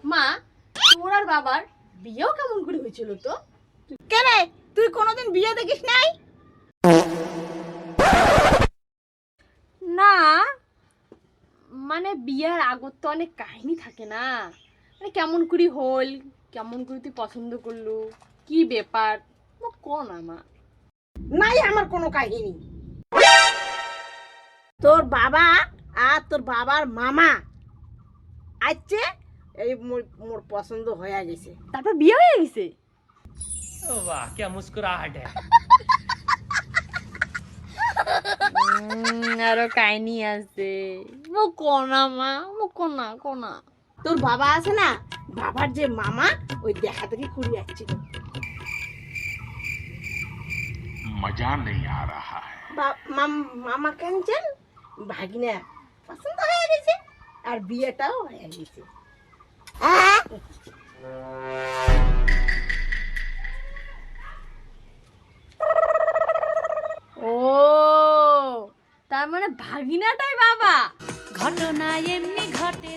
মা, তোর আর বাবার বিয়েও কেমন করে হয়েছিল তো? কেন তুই কোনোদিন বিয়ে দেখিস নাই? না, মানে বিয়ের আগত তো অনেক কাহিনী থাকে না, মানে কেমন করি হল, কেমন করে তুই পছন্দ করলু, কি ব্যাপার কোন আমা? নাই আমার কোনো কাহিনী। তোর বাবা আর তোর বাবার মামা আইছে, এই মোর পছন্দ হয়ে গেছে। তারপর বিয়ে হয়ে গেছে? वाह क्या मुस्कुराहट है। আরো কাহিনী আছে, কোনা মা, কোনা কোনা। তোর বাবা আছে না, বাবার যে মামা, ওই দেখা দেখি ঘুরে আসছিল। मजा नहीं आ रहा है। মামা কাঞ্চন ভাগিনা পছন্দ হয়ে গেছে, আর বিয়েটাও হয়ে গেছে। ও, তার মানে ভাগিনাটাই বাবা। ঘটনা এমনি ঘটে